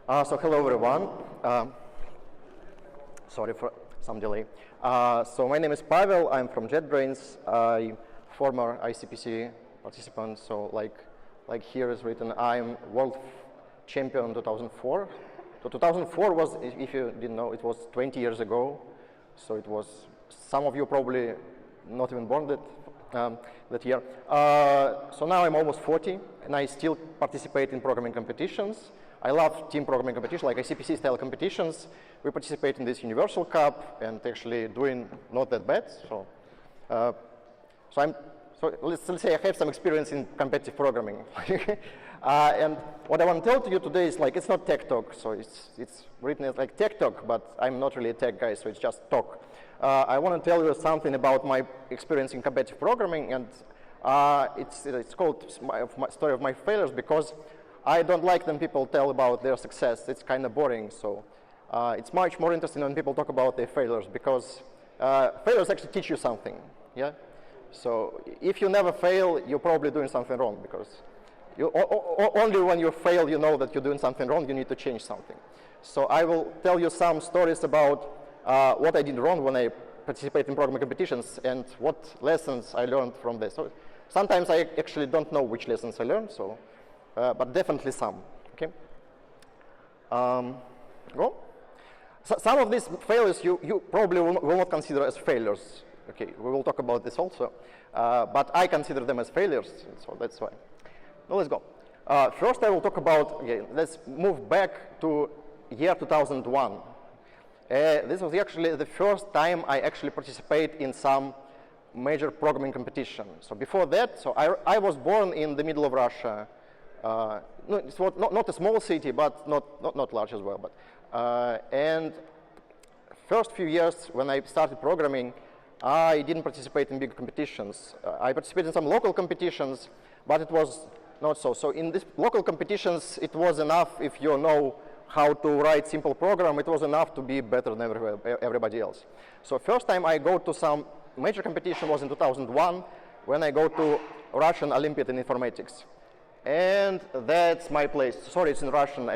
So hello everyone. Sorry for some delay. So my name is Pavel. I'm from JetBrains. I'm former ICPC participant. So like here is written, I'm world champion 2004. So 2004 was, if you didn't know, it was 20 years ago. So it was, some of you probably not even born that year. So now I'm almost 40 and I still participate in programming competitions. I love team programming competitions, like ICPC style competitions. We participate in this Universal Cup and actually doing not that bad. So, so let's say I have some experience in competitive programming. And what I want to tell to you today is like, it's not tech talk. So it's written as like tech talk, but I'm not really a tech guy, so it's just talk. I want to tell you something about my experience in competitive programming, and it's called my story of my failures because I don't like when people tell about their success. It's kind of boring. So it's much more interesting when people talk about their failures because failures actually teach you something. Yeah. So if you never fail, you're probably doing something wrong because only when you fail, you know that you're doing something wrong. You need to change something. So I will tell you some stories about what I did wrong when I participate in programming competitions and what lessons I learned from this. So sometimes I actually don't know which lessons I learned. So. But definitely some, okay? Go. So some of these failures you probably will not consider as failures, okay? We will talk about this also, but I consider them as failures, so that's why. Now let's go. First I will talk about, again, let's move back to year 2001. This was actually the first time I actually participate in some major programming competition. So before that, so I was born in the middle of Russia. No, it's not a small city, but not large as well. But and first few years when I started programming, I didn't participate in big competitions. I participated in some local competitions, but it was not so. So in these local competitions, it was enough if you know how to write simple program. It was enough to be better than everybody else. So first time I go to some major competition was in 2001 when I go to Russian Olympiad in informatics. And that's my place. Sorry, it's in Russian.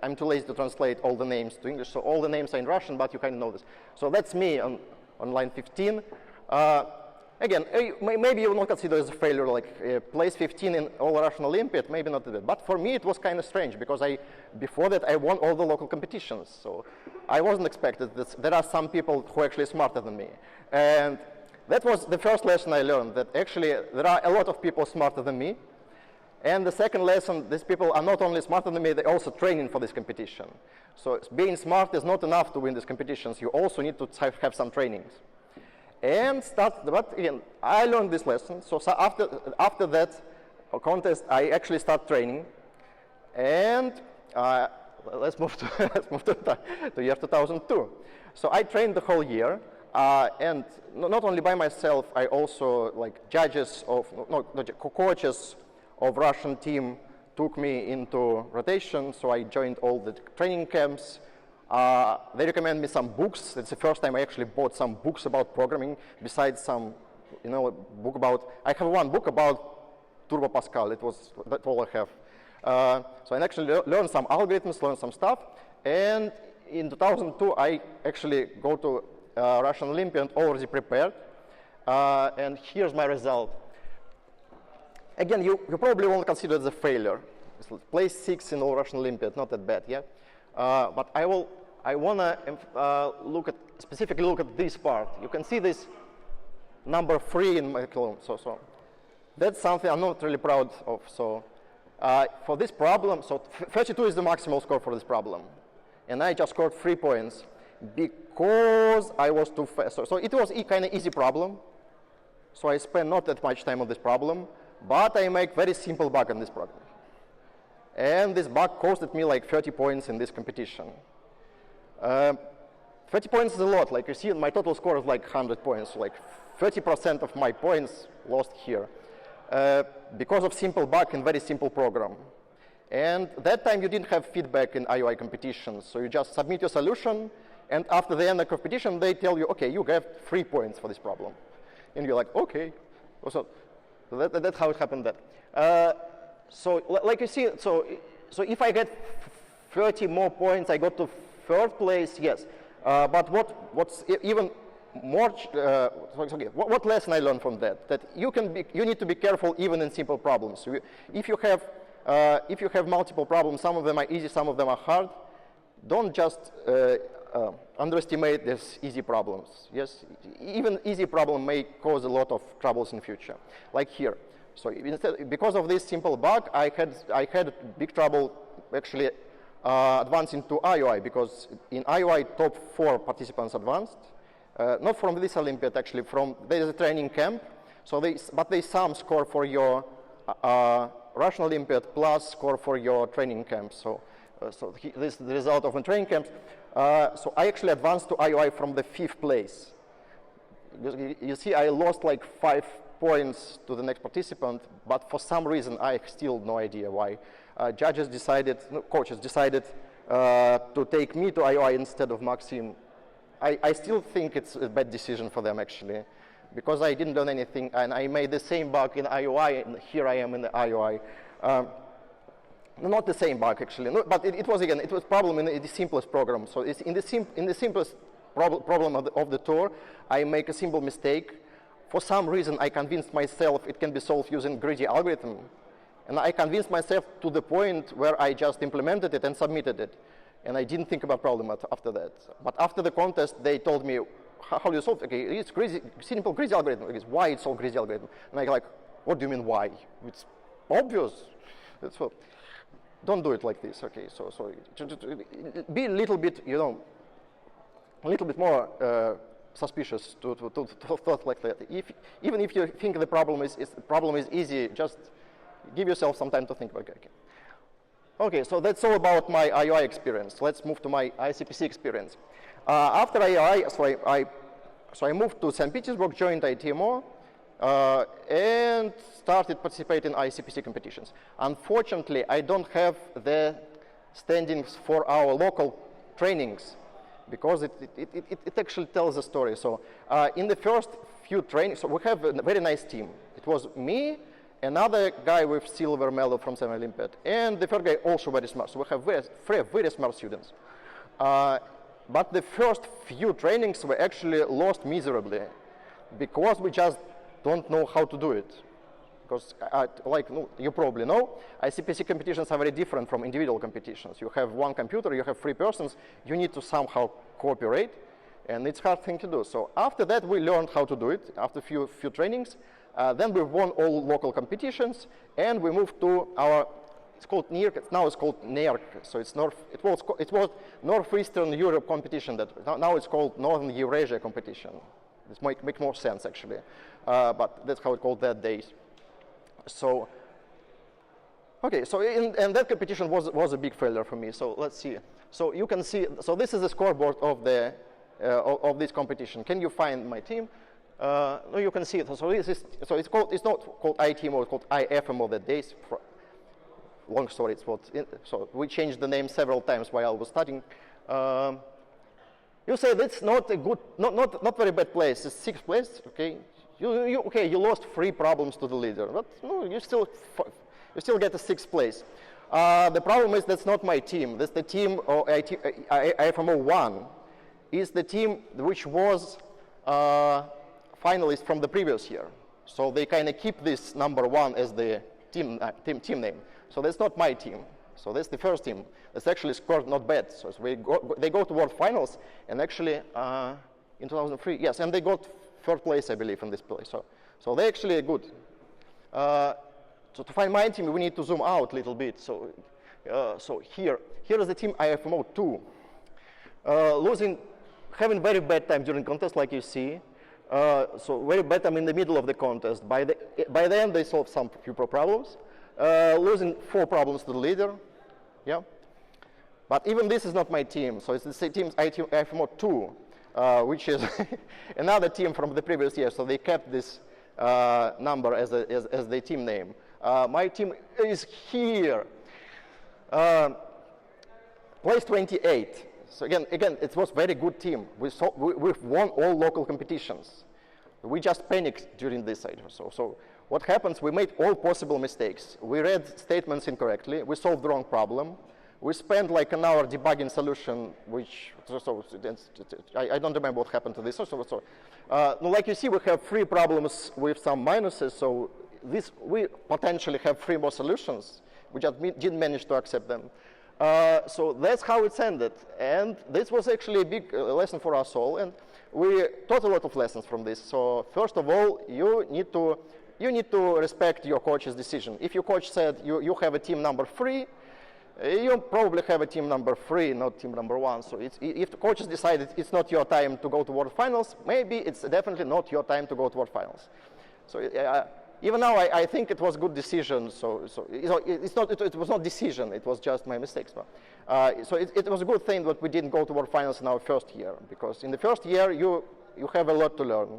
I'm too lazy to translate all the names to English, so all the names are in Russian, but you kind of know this. So that's me on line 15. Again, maybe you will not consider it as a failure, like place 15 in all Russian Olympiad, maybe not that. But for me, it was kind of strange because before that, I won all the local competitions. So I wasn't expected that there are some people who are actually smarter than me. And that was the first lesson I learned, that actually there are a lot of people smarter than me. And the second lesson, these people are not only smarter than me, they're also training for this competition. So being smart is not enough to win these competitions. You also need to have some trainings. And but again, I learned this lesson. So after that contest, I actually start training. And let's move to year 2002. So I trained the whole year. And not only by myself, I also, like, judges of, coaches of Russian team took me into rotation, so I joined all the training camps. They recommend me some books. It's the first time I actually bought some books about programming, besides some, book about, I have one book about Turbo Pascal. That's all I have. So I actually learned some algorithms, learned some stuff. And in 2002, I actually go to Russian Olympiad already prepared. And here's my result. Again, you probably won't consider it a failure. It's place 6 in all Russian Olympiad, not that bad, yeah? But I want to specifically look at this part. You can see this number 3 in my column. So that's something I'm not really proud of. So for this problem, so 32 is the maximal score for this problem. And I just scored 3 points because I was too fast. So it was a kind of easy problem. So I spent not that much time on this problem. But I make very simple bug in this program. And this bug costed me like 30 points in this competition. 30 points is a lot. Like you see, my total score is like 100 points. Like 30% of my points lost here because of simple bug in very simple program. And that time you didn't have feedback in IOI competitions. So you just submit your solution. And after the end of the competition, they tell you, OK, you have 3 points for this problem. And you're like, OK. So that's how it happened. So like you see, so if I get 30 more points, I got to third place, yes. But what's even more, what lesson I learned from that? That you need to be careful even in simple problems. If you have multiple problems, some of them are easy, some of them are hard, don't just underestimate these easy problems. Yes, even easy problem may cause a lot of troubles in future, like here. So instead, because of this simple bug, I had big trouble actually advancing to IOI, because in IOI top 4 participants advanced, not from this Olympiad actually, there is a training camp, so they sum score for your Russian Olympiad plus score for your training camp. So this is the result of the training camps. So I actually advanced to IOI from the 5th place. You see, I lost like 5 points to the next participant, but for some reason, I still no idea why. Coaches decided to take me to IOI instead of Maxim. I still think it's a bad decision for them actually, because I didn't learn anything, and I made the same bug in IOI, and here I am in the IOI. Not the same bug actually, no, but it was problem in the simplest program. So it's in the simplest problem of the tour, I make a simple mistake. For some reason, I convinced myself it can be solved using greedy algorithm, and I convinced myself to the point where I just implemented it and submitted it, and I didn't think about problem after that. But after the contest, they told me, how do you solve it? Okay, it's simple greedy algorithm. Okay, why it's all greedy algorithm? And I'm like, what do you mean why? It's obvious. That's what. Don't do it like this, okay? So be a little bit, a little bit more suspicious to thought like that. Even if you think the problem is easy, just give yourself some time to think about it. Okay, so that's all about my IOI experience. Let's move to my ICPC experience. After IOI, so I moved to St. Petersburg, joined ITMO, and started participating in ICPC competitions. Unfortunately, I don't have the standings for our local trainings, because it actually tells a story. So in the first few trainings, so we have a very nice team. It was me, another guy with silver medal from Summer Olympiad, and the third guy also very smart. So we have very smart students. But the first few trainings were actually lost miserably, because we just don't know how to do it. Because, you probably know, ICPC competitions are very different from individual competitions. You have one computer, you have 3 persons, you need to somehow cooperate, and it's a hard thing to do. So after that, we learned how to do it, after a few trainings. Then we won all local competitions, and we moved to our, it's called NERC, now it's called NERC, so it was Northeastern Europe competition, now it's called Northern Eurasia competition. This might make more sense actually, but that's how it called that days. So, okay, so and that competition was a big failure for me. So let's see. So you can see. So this is the scoreboard of the of this competition. Can you find my team? No, you can see it. So this is. So it's not called ITMO. It's called IFMO that days. Long story. So we changed the name several times while I was studying. You say that's not a good, not very bad place. It's 6th place. Okay. You lost 3 problems to the leader, but no, you still get a 6th place. The problem is that's not my team. That's the team of IFMO 1 is the team which was finalist from the previous year. So they kind of keep this number 1 as the team name. So that's not my team. So that's the first team. That's actually scored not bad. So they go to World Finals, and actually in 2003, yes, and they got 3rd place, I believe, in this place. So they're actually good. So to find my team, we need to zoom out a little bit. So here is the team IFMO 2. Having very bad time during contest, like you see. So very bad time in the middle of the contest. By the end, they solved some few problems. Losing 4 problems to the leader. Yeah. But even this is not my team. So it's the same team IFMO 2. Which is another team from the previous year, so they kept this number as the team name. My team is here, place 28. So again, it was very good team. We've won all local competitions. We just panicked during this side. So what happens? We made all possible mistakes. We read statements incorrectly. We solved the wrong problem. We spent like an hour debugging solution, which, I don't remember what happened to this. Like you see, we have 3 problems with some minuses, so we potentially have 3 more solutions. We just didn't manage to accept them. So that's how it's ended. And this was actually a big lesson for us all. And we taught a lot of lessons from this. So first of all, you need to respect your coach's decision. If your coach said you have a team number 3, you probably have a team number 3, not team number 1. So if the coaches decided it's not your time to go to World Finals, maybe it's definitely not your time to go to World Finals. So even now, I think it was a good decision. It was not decision. It was just my mistakes. So it was a good thing that we didn't go to World Finals in our first year, because in the first year you have a lot to learn.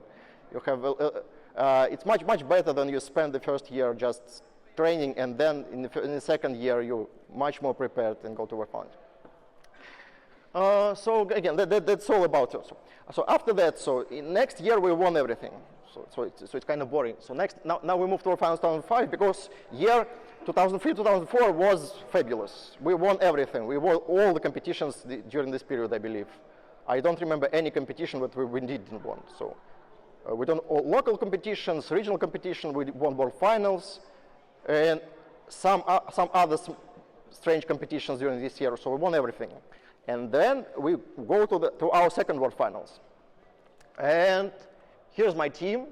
You have it's much better than you spend the first year just training, and then in the second year you're much more prepared and go to World Finals. So again, that's all about it. So after that, in next year we won everything. So it's kind of boring. So now we move to World Finals 2005, because year 2003-2004 was fabulous. We won everything. We won all the competitions during this period, I believe. I don't remember any competition that we didn't won. So we done all local competitions, regional competition. We won World Finals, and some other strange competitions during this year. So we won everything. And then we go to our second World Finals. And here's my team.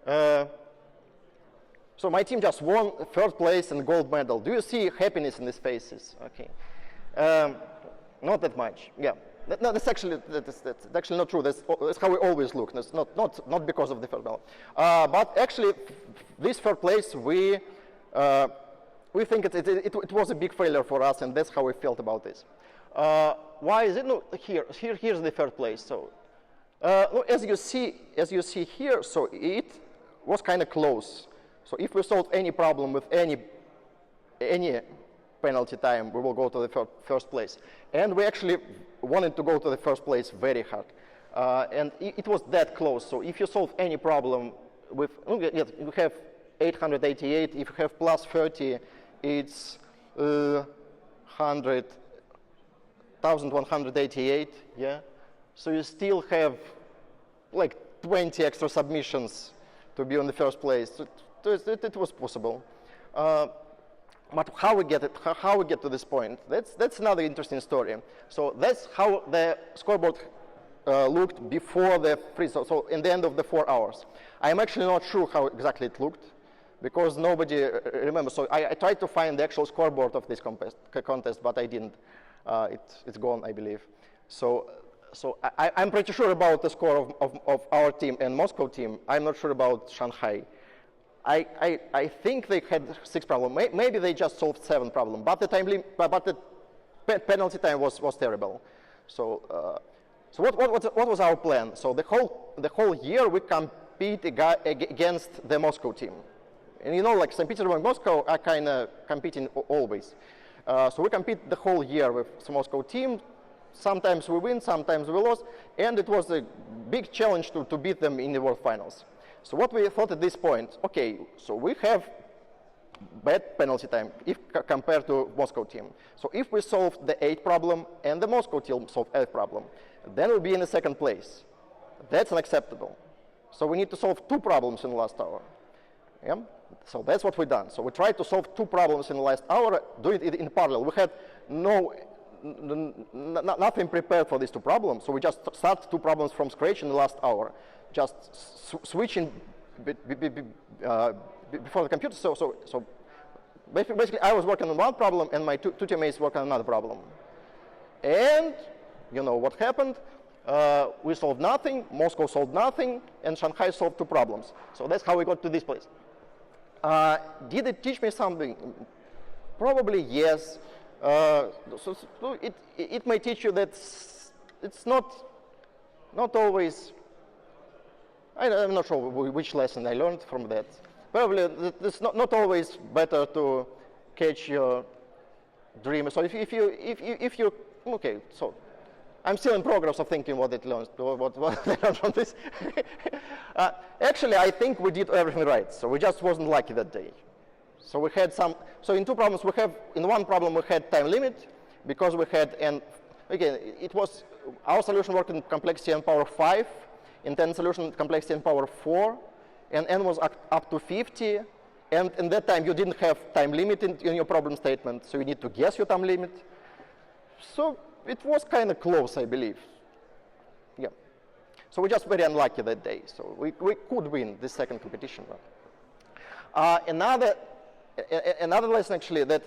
So my team just won 3rd place and gold medal. Do you see happiness in these faces? Okay. Not that much. Yeah. No, that's actually not true. That's how we always look. That's not because of the 3rd medal. But actually, this 3rd place, we think it was a big failure for us, and that's how we felt about this. Why is it? No, here's the 3rd place. So. As you see here, so it was kind of close. So if we solve any problem with any penalty time, we will go to the first place. And we actually wanted to go to the first place very hard. And it was that close. So if you solve any problem with, you have 888. If you have plus 30, it's 1,188. Yeah. So you still have like 20 extra submissions to be on the first place. It was possible. But how we get to this point? That's another interesting story. So that's how the scoreboard looked before the freeze. So in the end of the 4 hours. I'm actually not sure how exactly it looked, because nobody remembers. So I tried to find the actual scoreboard of this contest, but I didn't. It's gone, I believe. So I'm pretty sure about the score of our team and Moscow team. I'm not sure about Shanghai. I think they had 6 problems. Maybe they just solved 7 problems. But the penalty time was terrible. So what was our plan? So the whole year we compete against the Moscow team. And like St. Petersburg and Moscow are kind of competing always. So we compete the whole year with the Moscow team. Sometimes we win, sometimes we lose, and it was a big challenge to beat them in the World Finals. So what we thought at this point, okay, so we have bad penalty time if compared to Moscow team. So if we solve the 8th problem and the Moscow team solve 8th problem, then we'll be in the 2nd place. That's unacceptable. So we need to solve 2 problems in the last hour. Yeah? So that's what we've done. So we tried to solve 2 problems in the last hour, doing it in parallel. We had nothing prepared for these 2 problems, so we just start 2 problems from scratch in the last hour, just switching before the computer. So basically, I was working on 1 problem, and my two teammates worked on another problem. And you know what happened? We solved nothing, Moscow solved nothing, and Shanghai solved 2 problems. So that's how we got to this place. Did it teach me something? Probably yes. So it may teach you that it's not always. I'm not sure which lesson I learned from that. Probably it's not always better to catch your dream. So if you okay, so I'm still in progress of thinking what I learned from this. Actually, I think we did everything right. So we just wasn't lucky that day. So we had some, so in two problems we have, in one problem we had time limit because we had, and again, it was, our solution worked in complexity n power 5, in 10 solution complexity n power 4, and n was up to 50, and in that time you didn't have time limit in your problem statement, so you need to guess your time limit. So it was kind of close, I believe. Yeah. So we're just very unlucky that day. So we could win this second competition. Another lesson actually that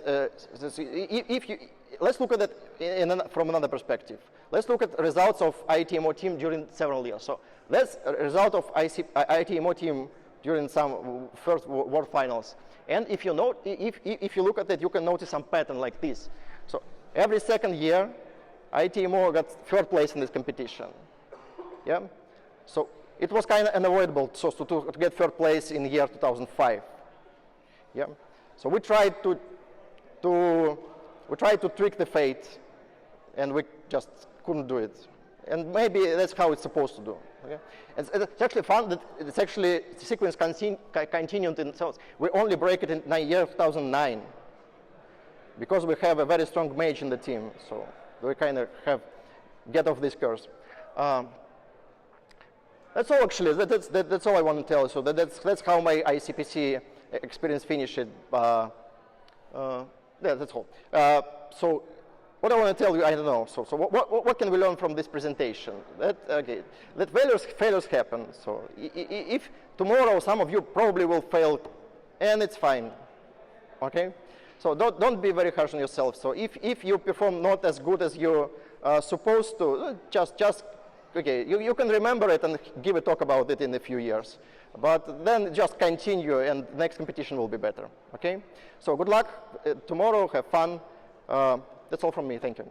let's look at it from another perspective. Let's look at results of IETMO team during several years. So that's a result of IETMO team during some first world finals. And if you look at it, you can notice some pattern like this. So every second year, IETMO got third place in this competition. Yeah. So it was kind of unavoidable to get third place in the year 2005. Yeah. So we tried to trick the fate, and we just couldn't do it. And maybe that's how it's supposed to do. Okay? It's actually fun that it's actually the sequence continued in so we only break it in the year 2009 because we have a very strong mage in the team. So we kind of have get off this curse. That's all actually. That's all I want to tell you. So that's how my ICPC experience finished. Yeah, that's all. So what I want to tell you, I don't know. So what can we learn from this presentation? That failures happen. So if tomorrow some of you probably will fail, and it's fine. Okay. So don't be very harsh on yourself. So if you perform not as good as you're supposed to, just okay, you can remember it and give a talk about it in a few years. But then just continue, and the next competition will be better. Okay? So good luck tomorrow. Have fun. That's all from me. Thank you.